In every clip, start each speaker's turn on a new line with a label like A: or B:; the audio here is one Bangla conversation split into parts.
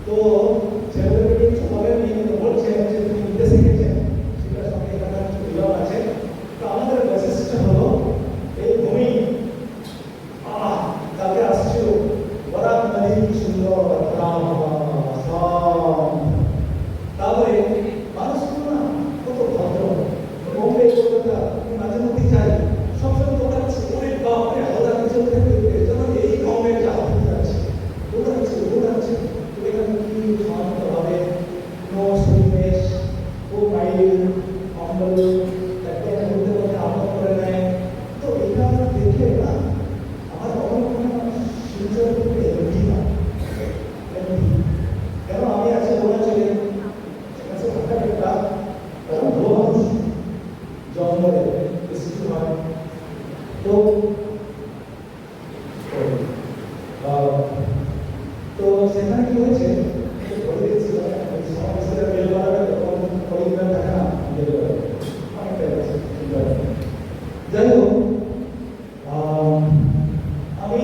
A: तो जनरली हमारे लिए बोल से জঙ্গলে সৃষ্টি হয়। তো তো সেখানে কি হয়েছে বলে দিচ্ছিল সমাবেশের বেল বাড়াবে তখন পরিবার থাকে না বেল বাড়াবে অনেকটাই আছে। যাই হোক আমি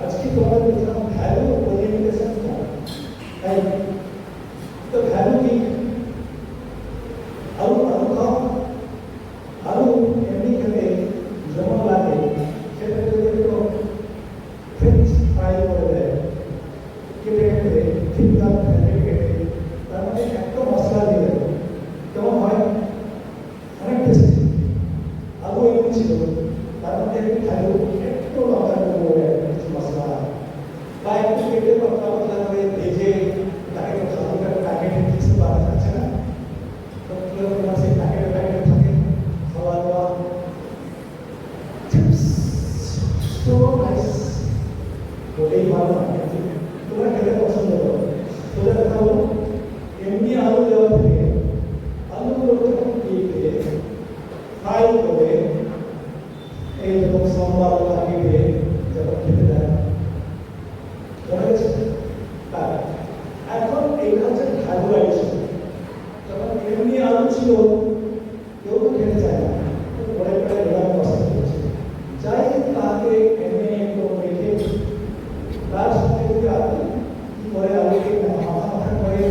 A: আজকে তোমাদের বলছিলাম ভ্যালু ওরিয়েন্টেশন তাই তো ভ্যালু কি আলু আলু খাও আলু এমনি খেতে যেমন লাগে সেটা যদি একটু ফ্রেঞ্চ ফ্রাই করে দেয় কেটে কেটে ঠিকঠাক কেটে কেটে তার মধ্যে একটা মশলা দিয়ে দেবে কেমন হয় অনেক টেস্টি। আলু এমনি ছিল তার মধ্যে একটু ভ্যালু একটু লঙ্কা করে কিছু মশলা বা একটু কেটে পাতলা পাতলা করে ভেজে তাকে তো হালকা প্যাকেটে কিছু পাওয়া যাচ্ছে না তো কিরকম সেই প্যাকেটে প্যাকেটে থাকে খাওয়া দাওয়া চিপস সো নাইস বলেই ভালো না তোমরা খেতে পছন্দ করো। তোদের কথা হলো এমনি আলু দেওয়া থেকে আলুগুলো যখন কেটে ফ্রাই করে এই রকম সোমবার লাগিয়ে যখন খেতে দেয় মনে হচ্ছে তার এখন এইটা হচ্ছে ভ্যালু অ্যাডিশন। যখন এমনি আলু ছিল কেউ তো খেতে চায় না পরে পরে এরা পছন্দ করছে যাই তাকে এনে একটু রেখে তার সাথে যদি আপনি কি করে আলুকে মাথা মাথা করে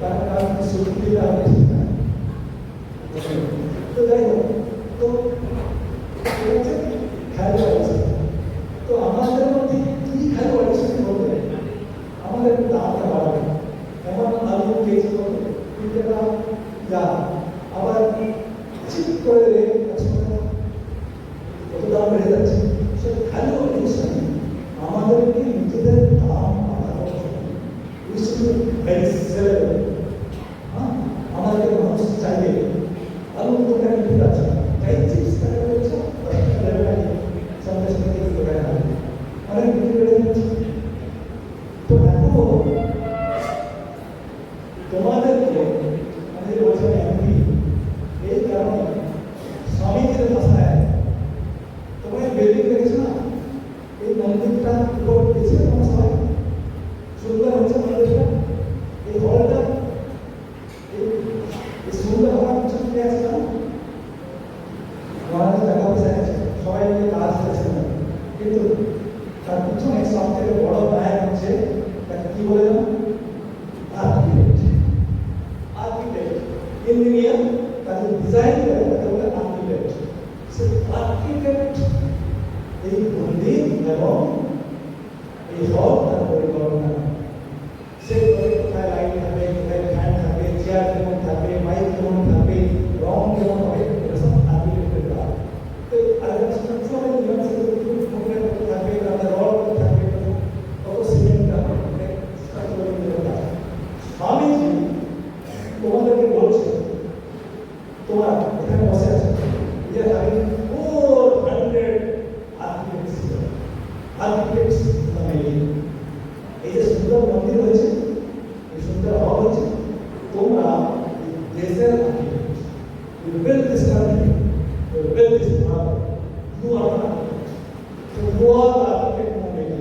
A: তার কারণে সুবিধে আপনি ঠিক না তো যাই হোক তো ভ্যালু অ্যাডিশন। তো আমাদের মধ্যে কি ভ্যালু অ্যাডিশন করবে আমাদের দামটা বাড়বে এমন আলু কেজি কত 2 টাকা যা আবার চিপ করে দিলে কত দাম বেড়ে যাচ্ছে সে ভ্যালু অ্যাডিশন আমাদেরকে নিজেদের দাম আমাদের মানুষ চাইবে আলু দোকানে ঠিক আছে তাই চিপস সন্দেশ অনেক বিক্রি বেড়ে যাচ্ছে। তো দেখো তোমাদেরকে আমি বলছি এমপি এই কারণে স্বামীজির ভাষায় তোমার বিল্ডিং দেখেছো না এই মন্দিরটা উপর দিয়েছে তোমার সবাই সুন্দর হচ্ছে মন্দিরটা এই হলটা এই সুন্দর হওয়ার পিছনে আছে না মহারাজ টাকা পয়সা আছে সবাই মিলে কাজ করছে না কিন্তু তার পিছনে সব থেকে বড় নায়ক হচ্ছে তাকে কি বলে না আর্কিটেক্ট। আর্কিটেক্ট ইঞ্জিনিয়ার তাকে ডিজাইন করে তাকে বলে আর্কিটেক্ট। সে আর্কিটেক্ট এই মন্দির এবং এই হল তার পরিকল্পনা সে কোথায় লাইট থাকবে কোথায় ফ্যান থাকবে চেয়ার কেমন থাকবে মাইক কেমন থাকবে রং কেমন হবে এসব আর্কিটেক্টের কাজ। তো আরেকটা স্ট্রাকচার থাকবে তাদের রড থাকবে কত সিমেন্ট থাকবে স্বামীজি তোমাদেরকে বলছে তোমার এখানে বসে আছে যে আমি 400 আর্কিটেক্টস নামে এই যে সুন্দর মন্দির হয়েছে এই সুন্দর হল হয়েছে তোমরা দেশের architect you build this country you build this world you are the architect so you are the architect movement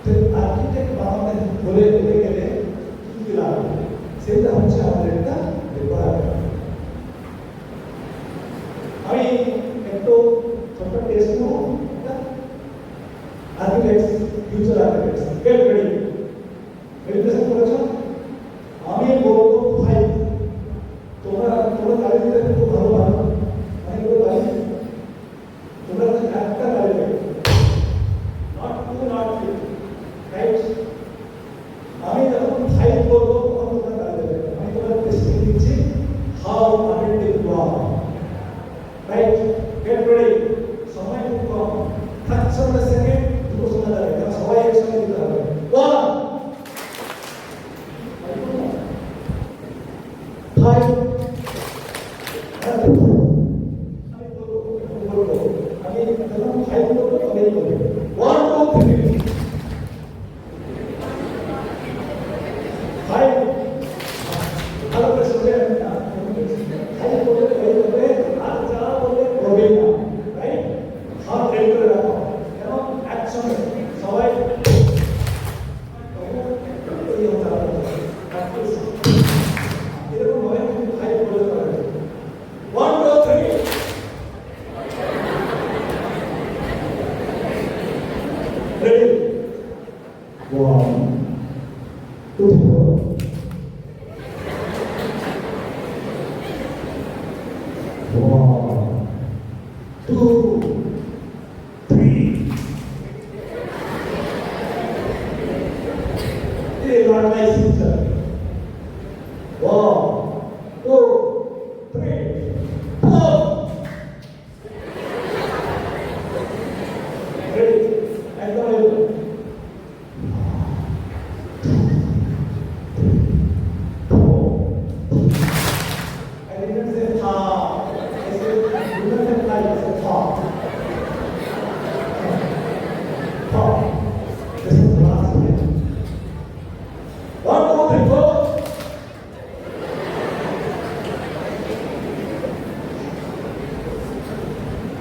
A: তো আর্কিটেক্ট বানাতে বলে বলে গেলে কি লাভ সেটা হচ্ছে আমাদের একটা রিকোয়ারমেন্ট। আমি একটু ছোট টেস্ট নেব architects future architects get ready meditation করেছো আমি বলবো 5 তোমরা গাড়ি দিতে খুব ভালো পারো আমি বলবো গাড়ি তোমরা একটা গাড়ি দেবে নট 2 নট 3 রাইট আমি যখন 5 বলবো তখন তোমরা গাড়ি দেবে আমি তোমাদের টেস্টিং দিচ্ছি how architect you are right get ready সময় খুব কম 30 সেকেন্ড দুটো শোনা যাবে কারণ সবাই একসঙ্গে দিতে হবে 1 5 ভালো করে শুনে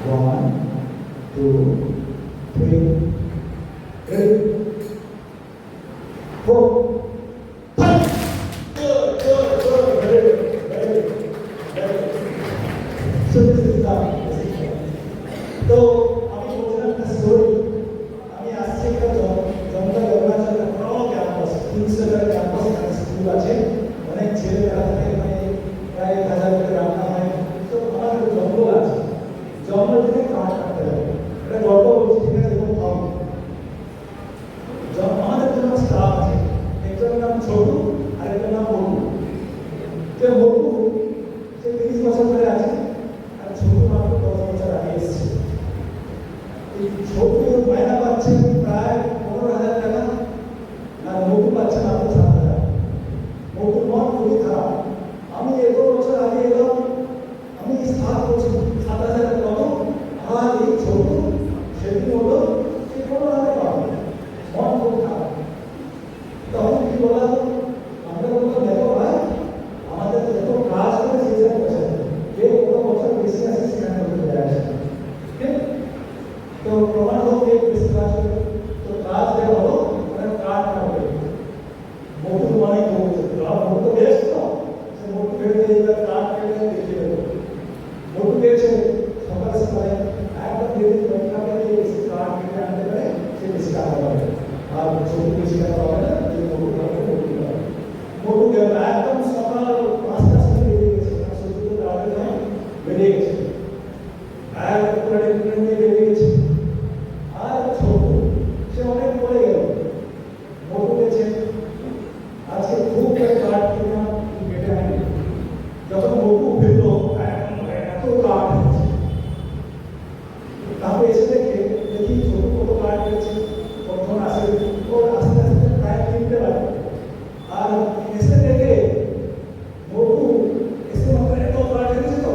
A: 1, 2, 3, ready, 4, 5. Good, good, good. Very good, very good, very good. So this is done. তো আমি বলছিলাম একটা স্টোরি। আমি আসছি একটা জঙ্গল অরুণাচল বড় ক্যাম্পাস, 300 ক্যাম্পাস স্কুল আছে, অনেক ছেলেমেয়েরা থাকে, মানে প্রায় 1000 করে রান্না হয়। তো আমাদের জঙ্গল আছে, জঙ্গল থেকে কাঠ কাটতে হবে। এটা গল্প বলছি, ঠিক আছে? এবং আমাদের জন্য স্টাফ আছে, একজনের নাম ছোটু, আরেকটার নাম মটু। তো মটু সে 30 বছর ধরে আছে, আর ছোটু মাত্র 10 বছর আগে এসেছে। ছোটু মায়না পাচ্ছে প্রায় 15,000 টাকা, আর মটু পাচ্ছে মাত্র 7,000। মটুর মন খুবই খারাপ। আমি 11 বছর আগে এলাম, আমি 7 বছর 7,000 পাবো, আর এই ছোটু সেদিন হলো সে 15,000 পাবে। মন খুব খারাপ। তখন কি বলা, আমরা বললাম দেখো ভাই, আমাদের যত কাজ করে সেই সব পয়সা দেবে, কেউ কত বছর বেশি আছে সেখানে করতে যায় আসে। তো প্রমাণ হোক যে বেশি কাজ করে, তো কাজ দেওয়া হলো, ওরা কাজ না করে মোটু মানে মোটু বেশ, তো সে মোটু বেড়ে এইবার কাজ কেটে দেখিয়ে দেবো। মোটু পেয়েছে সকালে সকালে একদম যদি পরীক্ষা করে বেশি কাজ কেটে আনতে পারে সে বেশি টাকা পাবে, আর ছোট বেশি টাকা পাবে না, যে মোটু পাবে মোটু পাবে। মোটু গেল একদম সকাল 5টার সময় বেরিয়ে গেছে, সূর্য আগে নয়, বেরিয়ে গেছে, একদম প্লেনে নিয়ে বেরিয়ে গেছে। আর ছোট সে অনেক পড়ে গেল। মোটু গেছে আজকে খুব কাঠ কেটে আনি। যখন মোটু ফিরলো এত কাঠ, তারপরে এসে দেখি ছোট কত কাঠ কেটেছে। কখন আসে ওর আস্তে আস্তে প্রায় 3টে বাজে, আর এসে দেখে মোটু এসে মাত্র এত কাঠ কেটেছে। তো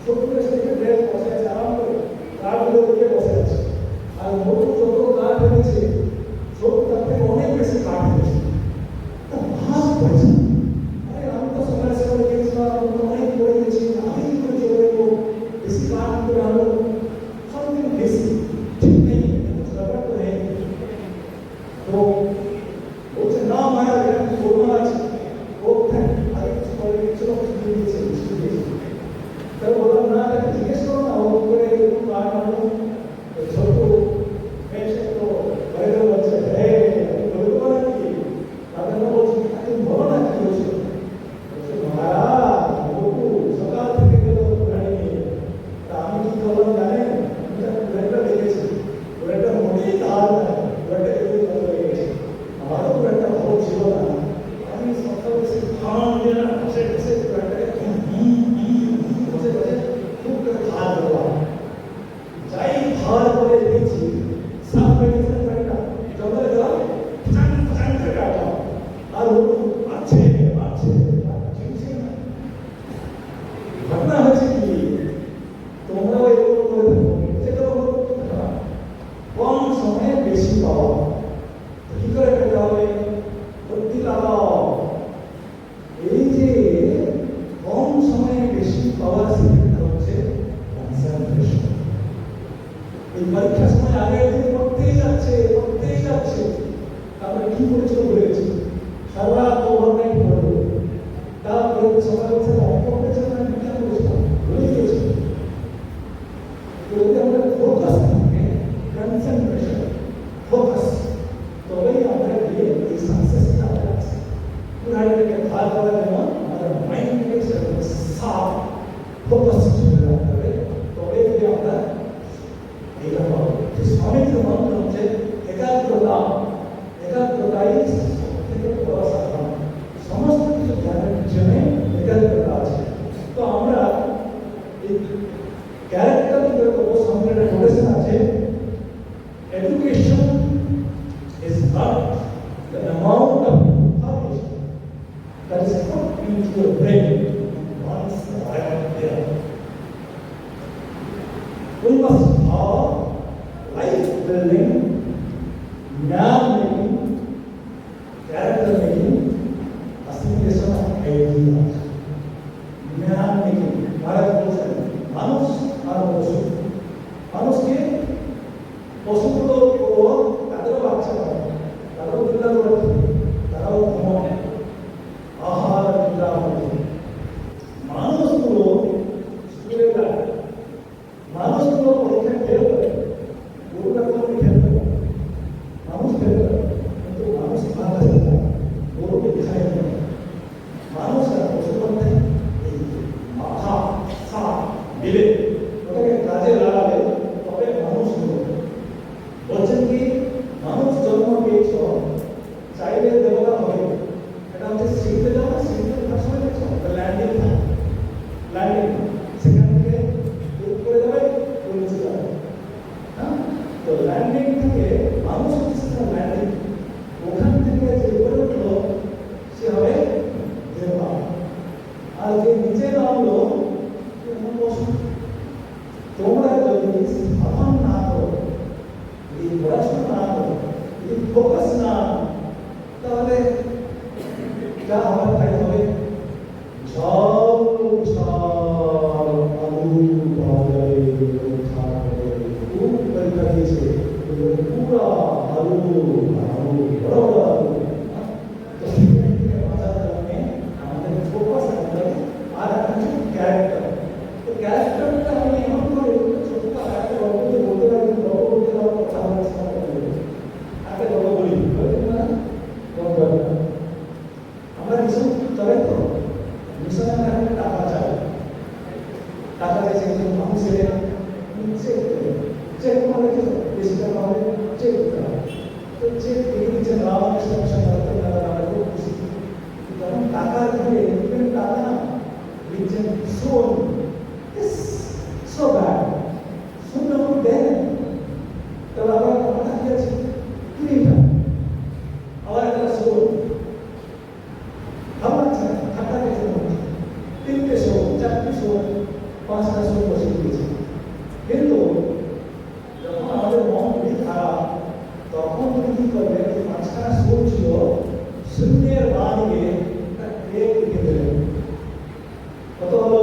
A: ছোট এসে দেখে ব্রেক বসে আছে আরাম করে, কাঠগুলো দিকে বসে আছে। আর মোটু যত কাঠ কেটেছে ছোট তার থেকে অনেক বেশি কাঠ কেটেছে। ভাব পড়েছে, আরে আমি তো সকালে সকালে গেছিলাম, আমি তো অনেক পড়ে গেছি, আমি কি করে চলে যাবো, বেশি কাঠ করে আনলো, সামথিং বেশি ঠিক নেই, ব্যাপার তো নেই। তো বলছে না মায়া, এটা করোনা আছে, ও আগে কিছু করে গেছিল, কিছু দিয়েছে, কিছু দিয়েছে। তাই বললাম না, তাকে জিজ্ঞেস করো না, ও করে এরকম কাঠ আনলো। ছোট বেশ তো বাইরে বলছে, হ্যাঁ বলবো না কি, তাদের বলছি তুমি বলো না কি হয়েছে। বলছে মায়া বলবো সকাল থেকে গেল গাড়ি নিয়ে, তা আমি কি করলাম জানেন, ব্রেকটা লেগেছে, ব্রেকটা মোটেই ধার না, ব্রেকটা একটু ভালো লেগে গেছে। আমারও ব্রেকটা ভালো ছিল না, আমি সকাল বেশি খাওয়া দিয়ে না বসে বসে ব্রেকটাকে বসে বসে খুব করে ধার করলাম। যাই ধার করে দিয়েছি সব মেডিসিন ব্রেকটা জঙ্গলে গেলাম, চান চান করে কাটলাম, আর ও আছে আছে চিনছে না। ঘটনা হয়েছে কি, তোমরাও এগুলো করে থাকো, সেটাও করতে থাকো, কম সময়ে বেশি পাওয়া। কি করে পেতে হবে, বুদ্ধি লাগাও। এই যে কম সময়ে বেশি পাওয়ার সিক্রেট হচ্ছে কনসেন্ট্রেশন। এই পরীক্ষার সময় আগে দিন করতেই যাচ্ছে, তারপরে কি করেছিল ভুলে গেছি, সারা রাত ওভারনাইট পড়লো, তারপরে সকালে উঠে অঙ্ক করেছিল না বিজ্ঞান করেছিলাম, ভুলে গিয়েছিল। যদি আমরা ফোকাস থাকে, কনসেন্ট্রেশন ফোকাস, তবেই আমরা গিয়ে এই সাকসেসটা আছে। উদাহরণকে ধার করার জন্য আমাদের মাইন্ডকে সাফ ফোকাস চলে রাখতে হবে, তবে যদি আমরা এইটা পাবো। স্বামীজির মন্ত্র হচ্ছে একাগ্রতা, একাগ্রতাই সবথেকে বড় সাধনা। সমস্ত কিছু ধ্যানের পিছনে একাগ্রতা আছে। তো আমরা এই ক্যারেক্টার কি করে করবো, সামনে একটা নোটেশন আছে, education is not the amount of information that is put into your brain once I am there. We must have life building, man making, character making, assimilation of ideas. Man making, Bharat बोलते हैं मानुष और पशु যে নিচে নামলো তোমরা যদি সাধন না করো, যদি পড়াশোনা না করো, যদি ফোকাস না তাহলে যা হওয়ার তাই হবে। ঝড় ঝড় আলু বাজারে খুব পরীক্ষা দিয়েছে, পুরা আলু আলু বড় বড় আলু। তো সেখান থেকে বাঁচার জন্য আমাদের ফোকাস রাখতে হবে। আর একটা হচ্ছে ক্যারেক্টার। তো ক্যারেক্টারটা আমি এমন করে ছোট্ট একটা গল্প বলতে পারি, গল্প বলতে পারবো, কথা বলার সময় একটা গল্প বলি আমরা মিশন চলে তো মিশনে আমরা টাকা চাই, টাকা চাইছে একজন মানুষের চেক করে বেশি টাকা হবে চেক দিতে হবে। তো চেক দিয়ে দিচ্ছেন রামকৃষ্ণ মিশন আমরা খুব খুশি। তখন টাকা দিলে টাকা না দিচ্ছেন সোন, সো ব্যাড শূন্য দেন। তাহলে আবার কথা কি আছে কিনা আবার একটা সোন আমার টাকা দিতে তিনটে সোন, চারটে সোন, পাঁচটা সোন বসে দিয়েছে। কিন্তু যখন আমাদের মন খুবই খারাপ তখন তুমি কি করবে, পাঁচখানা সোন ছিল শূন্যের বাদিকে এক লিখে দেবেন। কত হলো?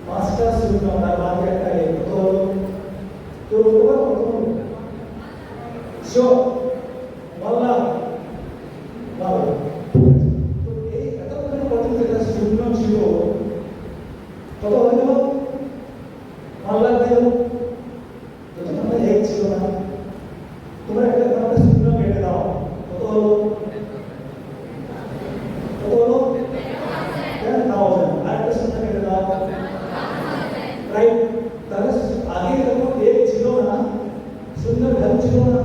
A: পাঁচটা শূন্য তার বাদিকে একটা এক, কত হলো? তো তোমার কত হলো? বললাম বাবা। তো এই এতক্ষণ পর্যন্ত যেটা শূন্য ছিল কত হলো? বললাম গেল যতক্ষণ এক ছিল না। তোমরা একটা তোমাদের শূন্য কেটে দাও, কত হলো? কত হলো? 10,000। আর একটা শূন্য কেটে দাও, রাইট? তাহলে আগে যখন এক ছিল না, শূন্যের ভ্যালু ছিল না,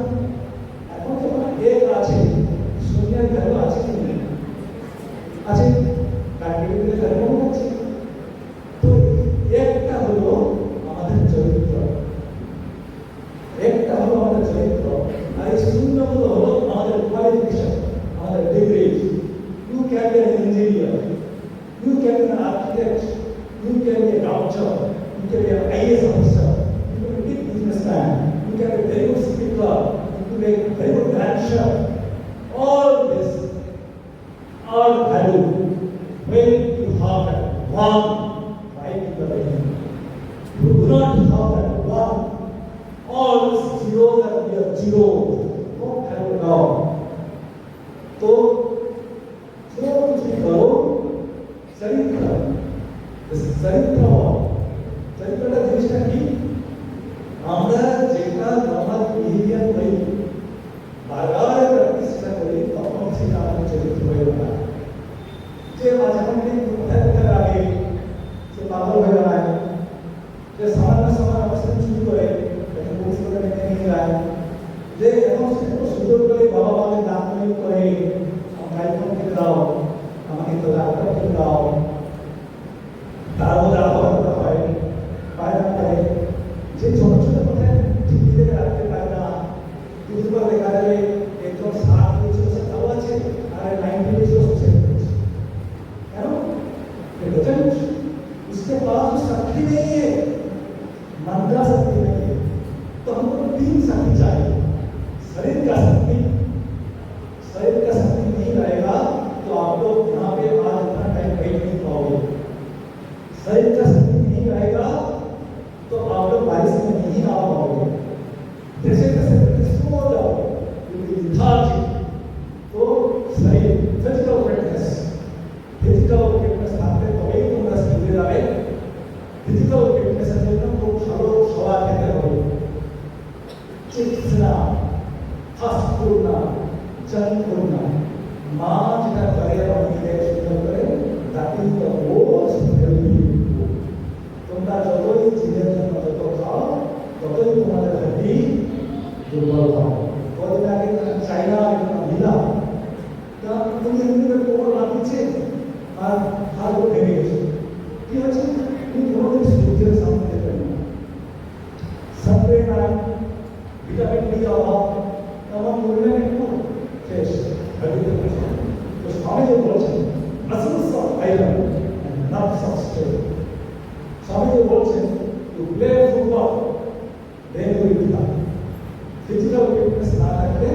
A: এখন যখন এক আছে শূন্যের ভ্যালু আছে কি নেই? আছে, কাটিয়ে ভ্যালু আছে। তো একটা হলো আমাদের চরিত্র, একটা হলো আমাদের চরিত্র, আর এই শূন্যগুলো হলো আমাদের কোয়ালিফিকেশন, আমাদের degree. You can be an engineer, you can be an architect, you can be a doctor, you can be an IAS officer, you can be a big businessman, you can be a very good speaker, you can be a very good dancer. All this are value when you have that one right in the brain. You do not have that one, all zeros are your zero. No value now. तो जो कुछ भी करो चरित्र, চরিত্রটা জিনিসটা কি? আমরা যেটা নর্মাল বিহেভিয়ার করি, বারবার প্র্যাকটিসটা করি, তখন সেটা আমাদের চরিত্র হয়ে ওঠে। যে মাঝে মধ্যে কোথায় কোথায় আগে সে পাগল হয়ে দাঁড়ায়, যে সামান্য সামান্য অবস্থা চুরি করে এখন পুলিশ করে নিয়ে যায়, যে এখন সেটা সুযোগ করে বাবা মাকে দান করে আমার আইফোন কিনে দাও, আমাকে তো ল্যাপটপ কিনে দাও, তার মধ্যে আবহাওয়া হয় পায় না করে, যে ছোট ছোট কথায় ঠিক দিকে রাখতে পারে না। কিছু করে দেখা যাবে একদম 60 বছর সে ভালো আছে আর 90 বছর সে কেন? उसके पास जो शक्ति नहीं है, मन का शक्ति नहीं है। तो हमको 3 शक्ति चाहिए। शरीर का शक्ति नहीं रहेगा तो आप लोग यहाँ पे आज इतना टाइम बैठ नहीं पाओगे। शरीर का शक्ति नहीं रहेगा तो आप लोग बारिश में नहीं आ पाओगे। जैसे जैसे सो जाओगे तो शरीर फिजिकल फिटनेस থাকলে তবেই তোমরা শিখে যাবে। ফিজিক্যাল ফিটনেসের জন্য খুব ভালো খাবার খেতে হবে, চিপস না, ফাস্ট ফুড না, জাঙ্ক ফুড না। মা যেটা করে আমাকে সুন্দর করে that is the most healthy. তোমরা যতই চিনের জন্য যত খাও ততই তোমাদের হাড্ডি দুর্বল হয়। কদিন আগে চাইনা মহিলা তুমি এমনি কোমর লাগিয়েছে আর হাত ভেঙে গেছে, কি হচ্ছে? তুমি কোনোদিন সূর্যের সামনে যেতে না, সানরে নাই, ভিটামিন ডি অভাব, তেমন করলেন একটু শেষ হাড্ডিতে। তো স্বামী যে বলছেন আসল সব আইলাম not substitute. স্বামীজি বলছেন to play football then will be done. Physical fitness না থাকলে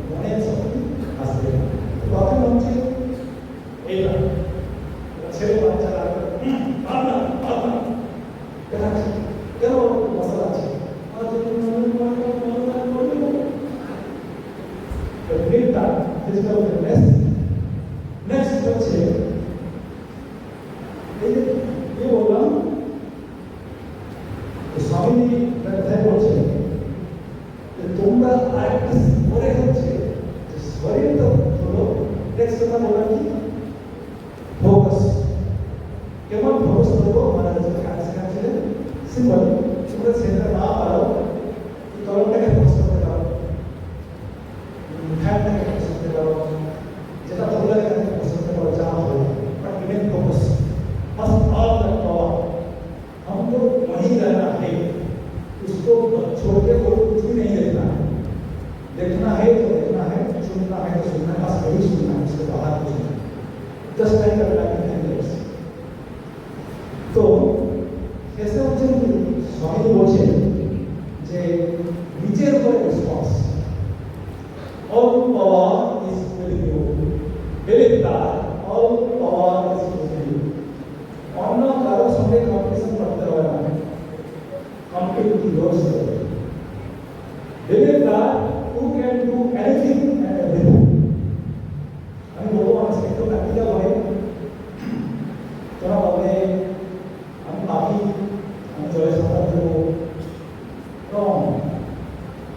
A: মনের শক্তি আসবে না। প্রথম হচ্ছে এইটা ছেলে বাচ্চারা কেন মশলা আছে ফিজিক্যাল ফিটনেস। নেক্সট হচ্ছে এই যে বললাম স্বামী কথায় বলছেন যে তোমরা আরেকটা পরে হচ্ছে শরীরটা হলো নেক্সট কথা বললাম কি ফোকাস। কেমন ফোকাস করবো মানে হচ্ছে কাজ ছিলেন সিম্পল তোমরা সেটা না পারো তরলটাকে ফোকাস করতে পারো, ফ্যাটটাকে ফোকাস করতে পারো, যেটা ভালো লাগে তাকে ফোকাস করতে পারো, যা হবে but remain focus must all the power. हमको वहीं रहना है, उसको छोड़ के कोई कुछ भी नहीं देखना है। देखना है तो देखना है, सुनना है तो सुनना है, बस वही सुनना है, उसके बाहर कुछ नहीं। जस्ट लाइक अ लाइक तो कैसे হচ্ছে স্বামী বলছেন যে নিজের উপরে response. All power is with you, believe that all power is with you. অন্য কারোর সঙ্গে কম্পিটিশন করতে হবে না, compete with yourself. Believe that you can do anything and everything. আমি বলবো আমার একটু প্র্যাকটিক্যাল হয়, তোরা বলবে আমি পাখি, আমি জলে সাঁতার দেবো, কম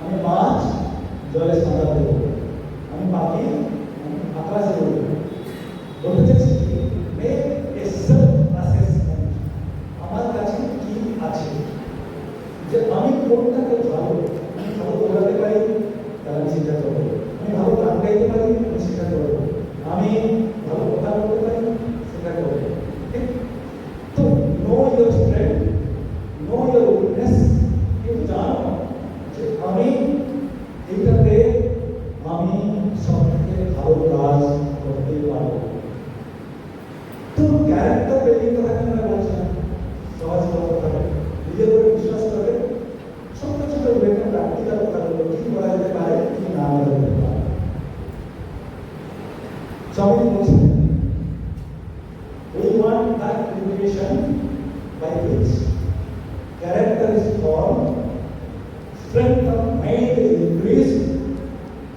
A: আমি মাছ জলে সাঁতার দেবো, আমি পাখি আমি আকাশে উড়বো। বলতে চাচ্ছি কি মেক এ সেলফ অ্যাসেসমেন্ট, আমার কাছে কি আছে, যে আমি কোনটাকে ভালো, আমি ভালো দৌড়াতে পারি তাহলে আমি সেটা করবো, আমি ভালো গান গাইতে পারি আমি সেটা করবো, আমি ভালো কথা বলতে পারি সেটা করবো। তো know your strength, know your weakness, কিন্তু জানো যে আমি এইটাতে আমি সবথেকে ভালো কাজ করতে পারবো। তো ক্যারেক্টার বিল্ডিং কথা আমরা বলছিলাম, সহজ কথা, নিজের উপরে বিশ্বাস করে ছোট ছোট ব্রেকে প্র্যাকটিক্যাল কথাগুলো কি করা যেতে পারে কি না করা যেতে পারে। সবাই বলছেন we want that education by which character is formed, strength of mind is increased,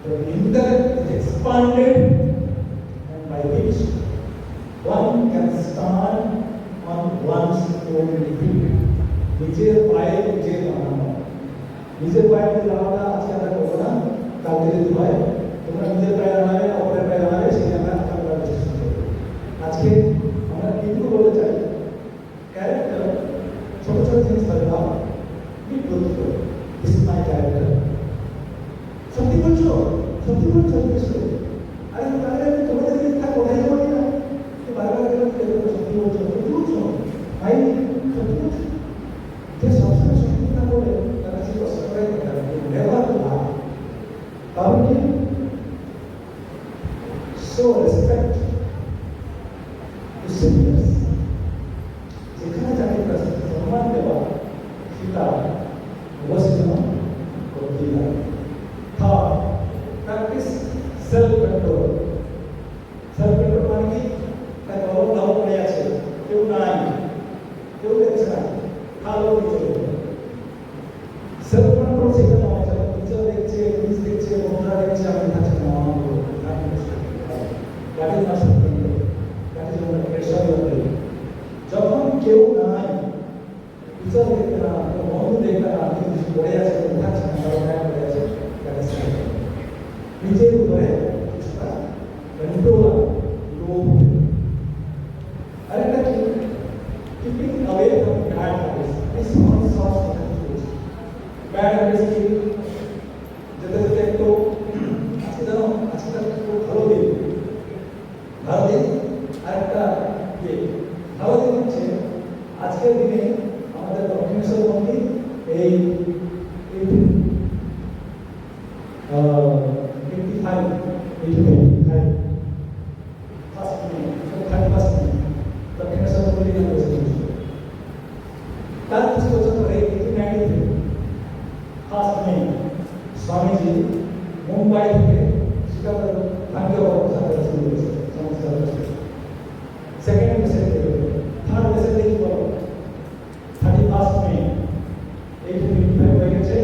A: the intellect is expanded, and by which one can stand on one's own feet. নিজের পায়ে নিজে দাঁড়ানো, নিজের পায়ে নিজে দাঁড়ানোটা আজকে আমরা করবো না, কালকে যদি হয় তোমরা নিজের পায়ে দাঁড়াবে, অপরের পায়ে দাঁড়াবে, সেই আমরা চেষ্টা করবো। আজকে আমরা কিন্তু বলতে চাই ক্যারেক্টার ছোট ছোট জিনিস থাকে না, দিস ইজ মাই ক্যারেক্টার। সত্যি বলছো, সত্যি বলছো, আরে তাহলে আমি তোমাদের মিথ্যা কোথায় বলি না, বারবার সত্যি বলছো, সত্যি বলছো ভাই, সত্যি বলছো। যে সবসময় সত্যি না বলে তারা সে কষ্ট করে নেভার না, কারণ কি শো রেসপেক্ট টু সিনিয়র্স, যেখানে যাকে সম্মান দেওয়া সেটা অবশ্যই করতেই হবে। Third, practice self control. Self control মানে কি দাও পড়ে আছে, কেউ নাই, কেউ দেখছে না, ভালো কিছু সেলফ কন্ট্রোল সেটা নয় যারা টিচার দেখছে, পুলিশ দেখছে, বন্ধুরা দেখছে, আমি থাকছি না, যখন কেউ নাই, টিচার দেখবে না, বন্ধু দেখবে না, কিছু পড়ে আছে, থাকছে না, পড়ে আছে, নিজের উপরে কিছুটা কন্ট্রোল লোভ। আরেকটা কি keeping away from bad habits. এই সহজ সহজ কথা বলছি, ব্যাড হ্যাবিটস কি যেতে যেতে একটু আজকে জানো, আজকে খুব ভালো দিন, ভালো দিন। আরেকটা ভালো দিন হচ্ছে আজকের দিনে আমাদের দক্ষিণেশ্বর মন্দির এই 55 ফার্স্ট দক্ষিণেশ্বর মন্দির মুম্বাই থেকে সেখানে ভাগ্য সাথে শুরু হয়েছে সমস্যা হচ্ছে সেকেন্ড মেসেজ থার্ড মেসেজ দেখি বলো 31st May 1885 হয়ে গেছে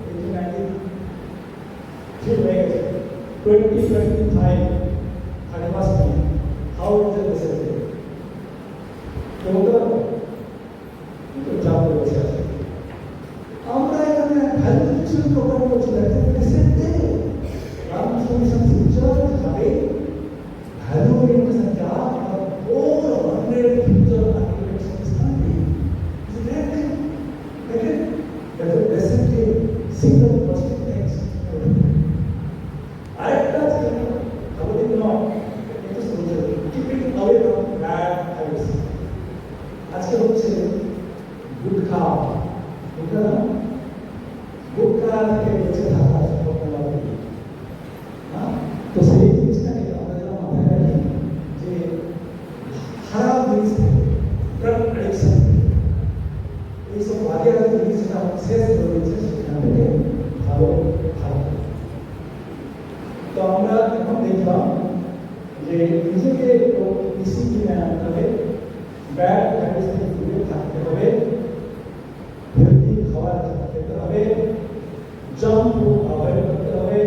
A: 1893 হয়ে গেছে 2025 31st May how is the message তো বলতে পারবো তো চাপ বসে আছে আমরা এখানে ভ্যালিডেশন প্রোগ্রাম করছি দেখতে মেসেজ দে रामकृष्ण मिशन फ्यूचर हमें वैल्यू ओरिएंटेशन क्या और 100 future architecture study is that लेकिन that is basically single first things आरेक्टा हम दिन नो ये तो समझो keep it away from bad habits आज के হচ্ছে गुटखा गुटखा থেকে বেঁচে থাকা সম্ভব নয় तो सही জিনিসটাকে আমরা যেন মাথায় রাখি যে খারাপ জিনিস ড্রাগ অ্যাডিকশন এইসব বাজে বাজে জিনিস যেটা শেষ করে দিচ্ছে সেখান থেকে ভালো ভালো তো আমরা এখন দেখলাম যে নিজেকে একটু ডিসিপ্লিনে আনতে হবে ব্যাড হ্যাবিটস থেকে দূরে থাকতে হবে হেলদি খাবার খেতে হবে জাঙ্ক ফুড অ্যাভয়েড করতে হবে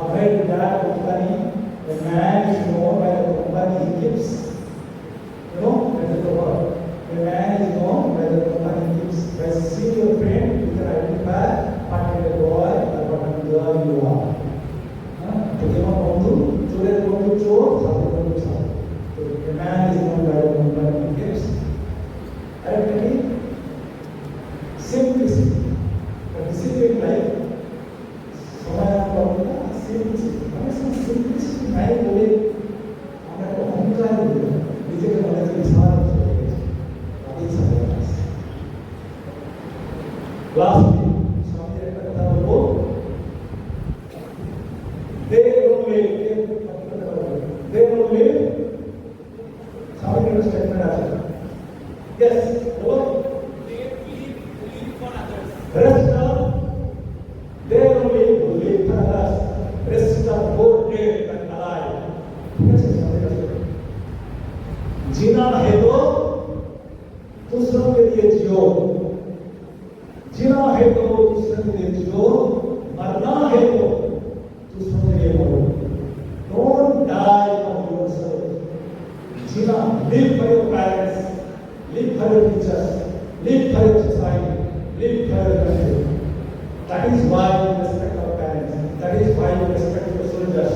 A: avoid that company. The man is known by the company he keeps. You know, that is the word. The man is known by the company he keeps. By seeing your friend, you can identify what kind of boy or what kind of girl you are. तो जब बंधु चोरे बंधु चोर साथे बंधु साथ. So the man is known by the company he keeps. Identity, simplicity. A disciplined life. समय आपको अपना सिंपलिसिटी हमेशा सिंपलिसिटी नहीं बोले हमें तो अहंकार बोले नीचे के मन से विचार होते अभी समय क्लास में सामने एक कथा बोलो दे रोवे सामने एक स्टेटमेंट आता है यस वो
B: they believe for others
A: rest they only believe for others. Rest are more dead than alive. कैसे समझेगा? जीना है तो दूसरों के लिए जियो. जीना है तो दूसरों के लिए जियो. मरना है तो दूसरों के लिए मरो. Don't die for yourself. Jeena, live for your parents, live for your teachers, live for your society, live for your country. That is why you respect our parents. That is why you respect your soldiers.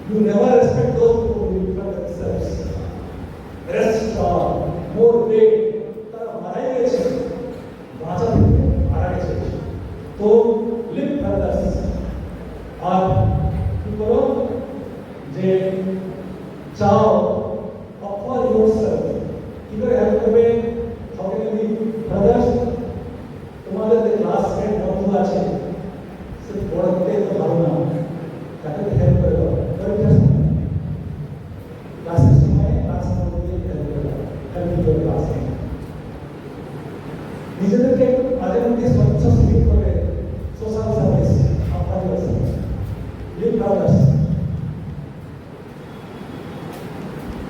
A: You never respect those who live for themselves. Rest are more big. तारा मराई गए थे, बाजा थे, मारा गए थे. तो live for others. और क्यों करो? जे चाहो offer yourself. इधर help करें, how can you live for others? তোমাদের যে ক্লাসমেট বন্ধু আছে সে পড়াতে তো ভালো না তাকে হেল্প করে দাও পরীক্ষার সময় ক্লাসের সময় ক্লাস মধ্যে হেল্প করে দাও হেল্প করে ক্লাসে নিজেদেরকে মাঝে মধ্যে স্বচ্ছস্ফীত করে সোশ্যাল সার্ভিস আপনার লিভ ব্রাদার্স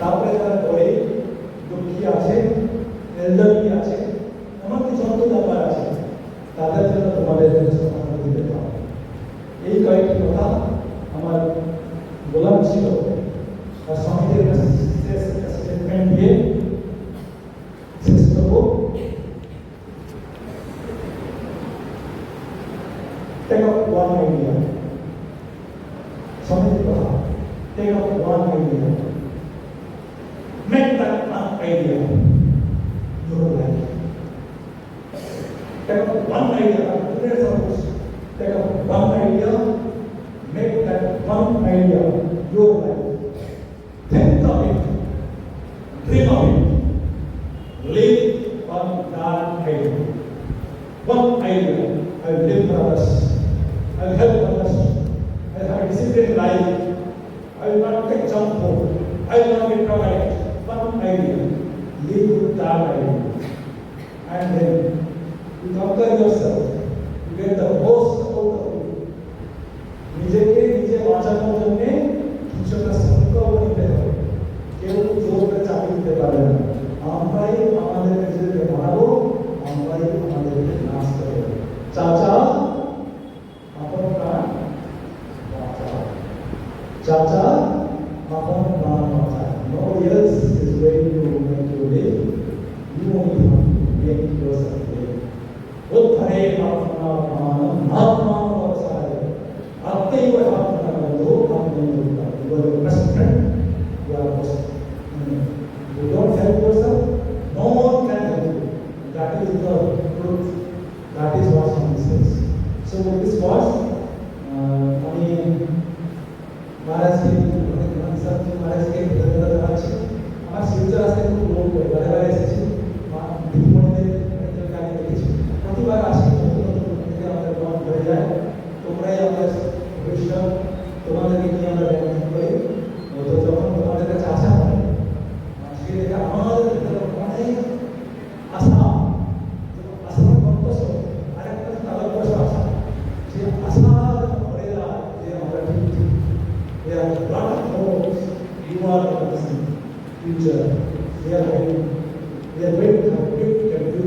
A: তারপরে যারা পড়ে দুঃখী আছে এলডারলি আছে এমনকি যত ব্যাপার আছে তাদের জন্য তোমাদের সমাধান দিতে পারো এই কয়েকটি কথা আমার বলার ছিল আর সমিতির কাছে স্টেটমেন্ট দিয়ে শেষ করবো take up one idea সমিতির কথা take up one idea make that one idea your life take up one idea, take up one idea, make that one idea your life. Think of it, dream of it, live on that idea. One idea, I will live for others, I will help others, I will have a disciplined life, I will not take junk food, I will not be drug addict. One idea, live with that idea. And then you conquer yourself, you get the most out of you. আসতে খুব লোক করে বারে এসেছি দিদিমণিদের অনেকজনকে আমি দেখেছি প্রতিবার আসি নতুন নতুন থেকে আমাদের মন ভরে যায় তোমরাই আমাদের ভবিষ্যৎ তোমাদেরকে নিয়ে আমরা ব্যায়াম করি তো যখন তোমাদের কাছে আসা হয় সে দেখে আমাদের ভিতরে অনেক আশা আশার কর্তব্য আরেকটা তালব্য আশা সে আশা যখন ভরে যায় যে আমরা ঠিক ঠিক God knows you are the future. We are going to have a big and